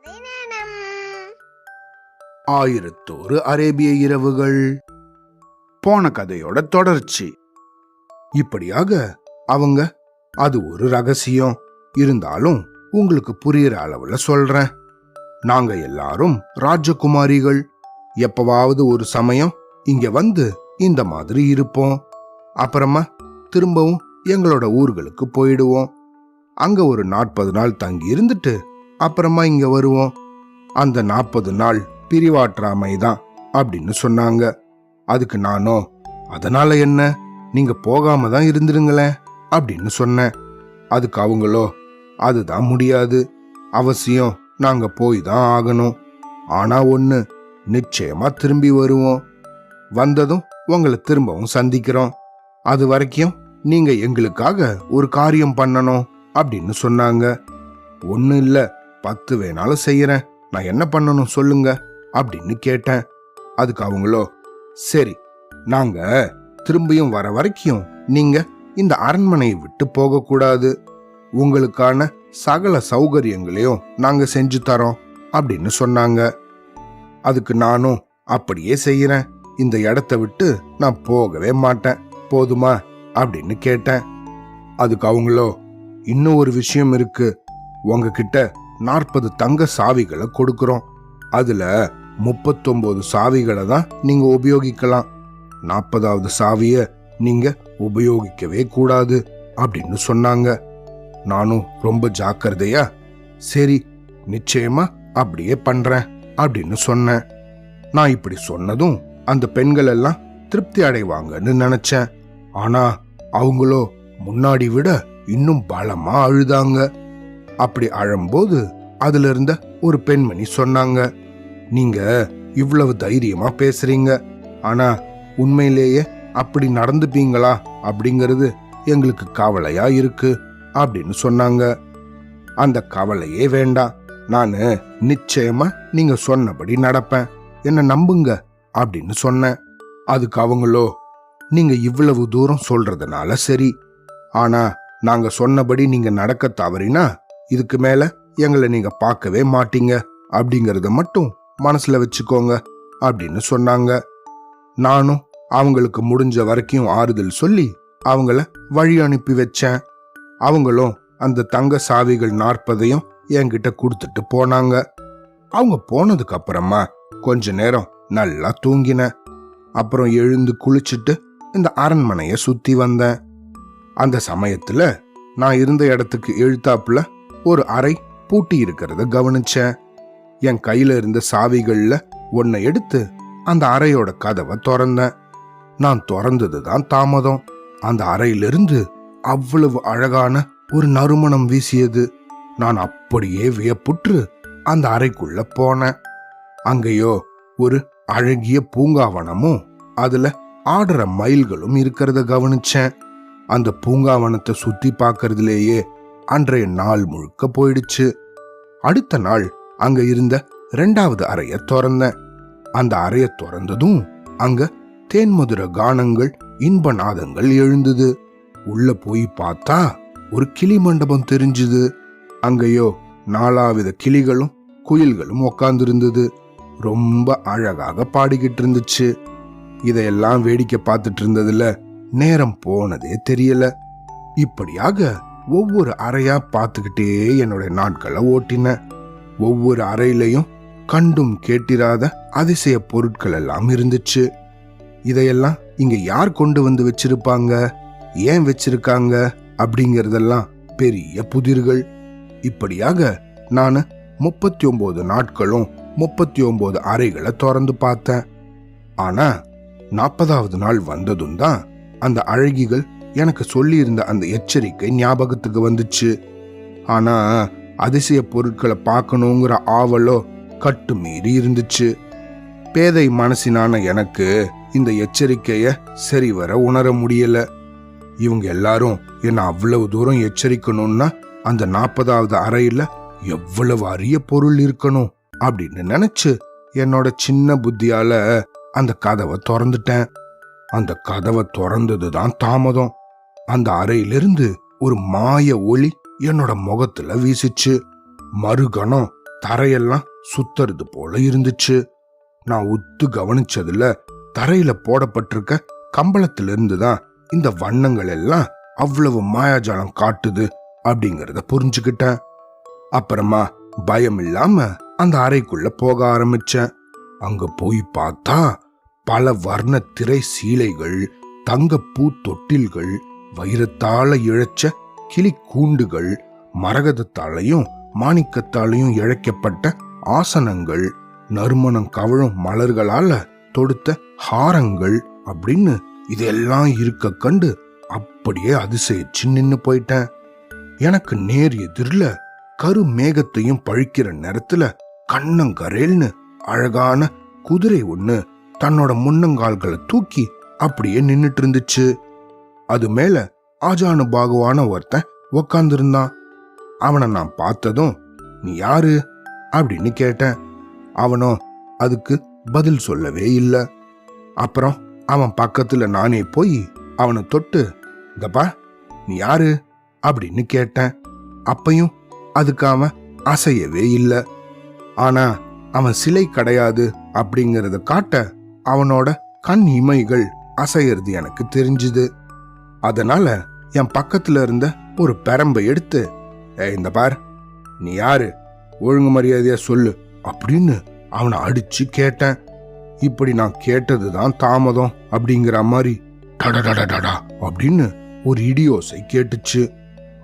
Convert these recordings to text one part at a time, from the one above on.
கதை நேரம். 1001 அரேபிய இரவுகள். போன கதையோட தொடர்ச்சி. இப்படியாக அவங்க அது ஒரு ரகசியம் இருந்தாலும் உங்களுக்கு புரியுற அளவுல சொல்றேன். நாங்க எல்லாரும் ராஜகுமாரிகள். எப்பவாவது ஒரு சமயம் இங்க வந்து இந்த மாதிரி இருப்போம். அப்புறமா திரும்பவும் எங்களோட ஊர்களுக்கு போயிடுவோம். அங்க ஒரு 40 நாள் தங்கி இருந்துட்டு அப்புறமா இங்க வருவோம். அந்த 40 நாள் பிரிவாற்றாமை தான் அப்படின்னு சொன்னாங்க. அதுக்கு நானோ, அதனால என்ன, நீங்க போகாம தான் இருந்துருங்களேன் அப்படின்னு சொன்னேன். அதுக்கு அவங்களோ, அதுதான் முடியாது, அவசியம் நாங்க போய் தான் ஆகணும். ஆனா ஒண்ணு, நிச்சயமா திரும்பி வருவோம். வந்ததும் உங்களை திரும்பவும் சந்திக்கிறோம். அது வரைக்கும் நீங்க எங்களுக்காக ஒரு காரியம் பண்ணணும் அப்படின்னு சொன்னாங்க. ஒண்ணு இல்ல, 10 வேணாலும் செய்யறேன், நான் என்ன பண்ணணும் சொல்லுங்க அப்படின்னு கேட்டேன். அதுக்கு அவங்களோ, சரி, நாங்க திரும்பியும் வர வரைக்கும் நீங்க இந்த அரண்மனையை விட்டு போக கூடாது. உங்களுக்கான சகல சௌகரியங்களையும் நாங்க செஞ்சு தரோம் அப்படின்னு சொன்னாங்க. அதுக்கு நானும், அப்படியே செய்யறேன், இந்த இடத்த விட்டு நான் போகவே மாட்டேன், போதுமா அப்படின்னு கேட்டேன். அதுக்கு அவங்களோ, இன்னும் ஒரு விஷயம் இருக்கு, உங்ககிட்ட 40 தங்க சாவிகளை கொடுக்கறோம். அதுல 39 சாவிகளை தான் நீங்க உபயோகிக்கலாம். 40வது சாவிய நீங்க உபயோகிக்கவே கூடாது அப்படின்னு சொன்னாங்க. நானும் ரொம்ப ஜாக்கிரதையா, சரி, நிச்சயமா அப்படியே பண்றேன் அப்படின்னு சொன்னேன். நான் இப்படி சொன்னதும் அந்த பெண்கள் எல்லாம் திருப்தி அடைவாங்கன்னு நினைச்சேன். ஆனா அவங்களோ முன்னாடி விட இன்னும் பலமா அழுதாங்க. அப்படி அழும்போது அதுல இருந்த ஒரு பெண்மணி சொன்னாங்க, நீங்க இவ்வளவு தைரியமா பேசுறீங்க, ஆனா உண்மையிலேயே அப்படி நடந்துப்பீங்களா அப்படிங்கிறது எங்களுக்கு கவலையா இருக்கு அப்படின்னு சொன்னாங்க. அந்த கவலையே வேண்டாம், நானு நிச்சயமா நீங்க சொன்னபடி நடப்பேன், என்ன நம்புங்க அப்படின்னு சொன்னேன். அதுக்கு அவங்களோ, நீங்க இவ்வளவு தூரம் சொல்றதுனால சரி, ஆனா நாங்க சொன்னபடி நீங்க நடக்க தவறினா இதுக்கு மேல எங்களை நீங்க பார்க்கவே மாட்டீங்க அப்படிங்கறத மட்டும் மனசுல வச்சுக்கோங்க அப்படின்னு சொன்னாங்க. நானும் அவங்களுக்கு முடிஞ்ச வரைக்கும் ஆறுதல் சொல்லி அவங்கள வழி அனுப்பி வச்சேன். அவங்களும் அந்த தங்க சாவிகள் 40ஐயும் என்கிட்ட கொடுத்துட்டு போனாங்க. அவங்க போனதுக்கு அப்புறமா கொஞ்ச நேரம் நல்லா தூங்கினேன். அப்புறம் எழுந்து குளிச்சுட்டு இந்த அரண்மனைய சுத்தி வந்தேன். அந்த சமயத்துல நான் இருந்த இடத்துக்கு எழுத்தாப்புல ஒரு அறை பூட்டி இருக்கிறத கவனிச்சேன். என் கையில இருந்த சாவிகள்ல ஒன்னை எடுத்து அந்த அறையோட கதவை திறந்தேன். நான் திறந்ததுதான் தாமதம். அந்த அறையிலிருந்து அவ்வளவு அழகான ஒரு நறுமணம் வீசியது. நான் அப்படியே வியப்புற்று அந்த அறைக்குள்ள போனேன். அங்கேயோ ஒரு அழகிய பூங்காவனமும் அதுல ஆடுற மயில்களும் இருக்கிறத கவனிச்சேன். அந்த பூங்காவனத்தை சுத்தி பார்க்கறதுலேயே அன்றைய நாள் முழுக்க போயிடுச்சு. அடுத்த நாள் அங்க இருந்த 2வது அறைய திறந்தேன். அந்த அறைய திறந்ததும் அங்க தேன்மதுர கானங்கள், இன்ப நாதங்கள் எழுந்தது. உள்ள போய் பார்த்தா ஒரு கிளி மண்டபம் தெரிஞ்சுது. அங்கேயோ 4 வித கிளிகளும் குயில்களும் உக்காந்துருந்தது. ரொம்ப அழகாக பாடிக்கிட்டு இருந்துச்சு. இதையெல்லாம் வேடிக்கை பார்த்துட்டு இருந்ததுல நேரம் போனதே தெரியல. இப்படியாக ஒவ்வொரு அறையா பார்த்துக்கிட்டே என்னோட நாட்களை ஓட்டின. ஒவ்வொரு அறையிலையும் கண்டும் கேட்டிராத அதிசய பொருட்கள் எல்லாம் இருந்துச்சு. இதையெல்லாம் இங்க யார் கொண்டு வந்து வச்சிருப்பாங்க, ஏன் வச்சிருக்காங்க அப்படிங்கறதெல்லாம் பெரிய புதிர்கள். இப்படியாக நான் 39 நாட்களும் 39 அறைகளை திறந்து பார்த்தேன். ஆனா 40வது நாள் வந்ததும் தான் அந்த அழகிகள் எனக்கு சொல்லி இருந்த அந்த எச்சரிக்கை ஞாபகத்துக்கு வந்துச்சு. ஆனா அதிசய பொருட்களை பார்க்கணுங்கிற ஆவலோ கட்டு மீறி இருந்துச்சு. பேதை மனசினான எனக்கு இந்த எச்சரிக்கைய சரிவர உணர முடியல. இவங்க எல்லாரும் என்ன அவ்வளவு தூரம் எச்சரிக்கணும்னா அந்த 40வது அறையில எவ்வளவு அரிய பொருள் இருக்கணும் அப்படின்னு நினைச்சு என்னோட சின்ன புத்தியால அந்த கதவை திறந்துட்டேன். அந்த கதவை திறந்ததுதான் தாமதம். அந்த அறையிலிருந்து ஒரு மாய ஒளி என்னோட முகத்துல வீசிச்சு. மறுகணம் தரையெல்லாம் சுத்துறது போல இருந்துச்சு. நான் உத்து கவனிச்சதுல தரையில போடப்பட்டிருக்க கம்பளத்திலிருந்து தான் இந்த வண்ணங்கள் எல்லாம் அவ்வளவு மாயாஜாலம் காட்டுது அப்படிங்கறத புரிஞ்சுக்கிட்டேன். அப்புறமா பயம் இல்லாம அந்த அறைக்குள்ள போக ஆரம்பிச்சேன். அங்க போய் பார்த்தா பல வர்ண திரை சீலைகள், தங்க பூ தொட்டில்கள், வைரத்தால இழைச்ச கிளி கூண்டுகள், மரகதத்தாலையும் மாணிக்கத்தாலையும் இழைக்கப்பட்ட ஆசனங்கள், நறுமணம் கவழும் மலர்களால தொடுத்த ஹாரங்கள் அப்படின்னு இதெல்லாம் இருக்க கண்டு அப்படியே அதிசயிச்சு நின்னு போயிட்டேன். எனக்கு நேர் எதிரில கரு மேகத்தையும் பழிக்கிற நேரத்துல கண்ணங்கரேல்னு அழகான குதிரை ஒண்ணு தன்னோட முன்னங்கால்களை தூக்கி அப்படியே நின்னுட்டு இருந்துச்சு. அது மேல ஆஜானு பாகுவான ஒருத்தன் உக்காந்துருந்தான். அவனை நான் பார்த்ததும், நீ யாரு அப்படின்னு கேட்டேன். அவனோ அதுக்கு பதில் சொல்லவே இல்லை. அப்புறம் அவன் பக்கத்துல நானே போய் அவனை தொட்டு, இந்தப்பா நீ யாரு அப்படின்னு கேட்டேன். அப்பையும் அதுக்கு அவன் அசையவே இல்லை. ஆனா அவன் சிலை கிடையாது அப்படிங்கறத காட்ட அவனோட கண் இமைகள் அசையறது எனக்கு தெரிஞ்சுது. அதனால என் பக்கத்துல இருந்த ஒரு பெரம்பை எடுத்து, இந்த பார் நீ யாரு, ஒழுங்கு மரியாதையா சொல்லு அப்படின்னு அவனை அடிச்சு கேட்டேன். இப்படி நான் கேட்டதுதான் தாமதம் அப்படிங்கிற மாதிரி டடடடடா அப்படின்னு ஒரு இடியோசை கேட்டுச்சு.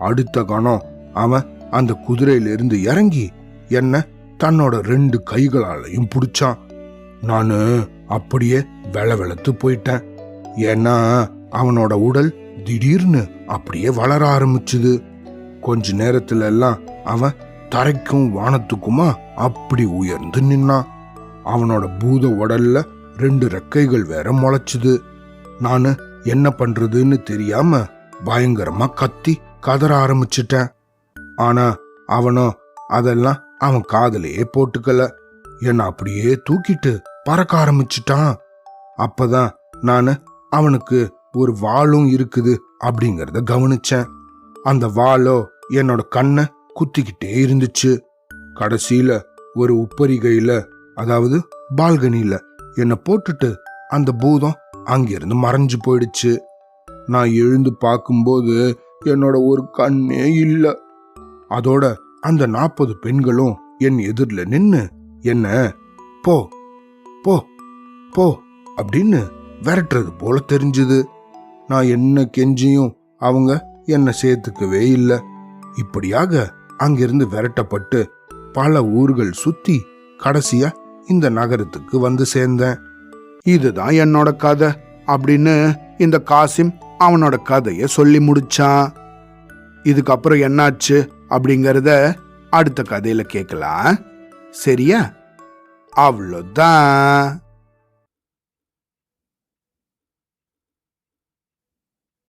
அடுத்த கணம் அவன் அந்த குதிரையில இருந்து இறங்கி என்ன தன்னோட 2 கைகளாலையும் பிடிச்சான். நானு அப்படியே வெளவெளத்து போயிட்டேன். ஏன்னா அவனோட உடல் திடீர்னு அப்படியே வளர ஆரம்பிச்சுது. கொஞ்ச நேரத்துல எல்லாம் அவன் தரைக்கும் வானத்துக்குமா அப்படி உயர்ந்து நின்னான். அவனோட பூத உடல்ல 2 ரெக்கைகள் வேற முளைச்சுது. நானு என்ன பண்றதுன்னு தெரியாம பயங்கரமா கத்தி கதற ஆரம்பிச்சிட்டேன். ஆனா அவனோ அதெல்லாம் அவன் காதலையே போட்டுக்கல. என்ன அப்படியே தூக்கிட்டு பறக்க ஆரம்பிச்சிட்டான். அப்பதான் நானு அவனுக்கு ஒரு வாளும் இருக்குது அப்படிங்கறத கவனிச்சேன். அந்த வாளோ என்னோட கண்ணை குத்திக்கிட்டே இருந்துச்சு. கடைசியில ஒரு உப்பரிகையில, அதாவது பால்கனியில என்ன போட்டுட்டு அந்த பூதம் அங்கிருந்து மறைஞ்சு போயிடுச்சு. நான் எழுந்து பார்க்கும்போது என்னோட ஒரு கண்ணே இல்ல. அதோட அந்த 40 பெண்களும் என் எதிரில நின்னு என்ன போ போ போ அப்படின்னு விரட்டுறது போல தெரிஞ்சுது. நான் என்ன கெஞ்சியும் அவங்க என்ன சேர்த்துக்கவே இல்லை. இப்படியாக அங்கிருந்து விரட்டப்பட்டு பல ஊர்கள் சுத்தி கடைசியா இந்த நகரத்துக்கு வந்து சேர்ந்தேன். இதுதான் என்னோட கதை அப்படின்னு இந்த காசிம் அவனோட கதைய சொல்லி முடிச்சான். இதுக்கப்புறம் என்னாச்சு அப்படிங்கறத அடுத்த கதையில கேட்கலாம். சரியா? அவ்வளோதான்.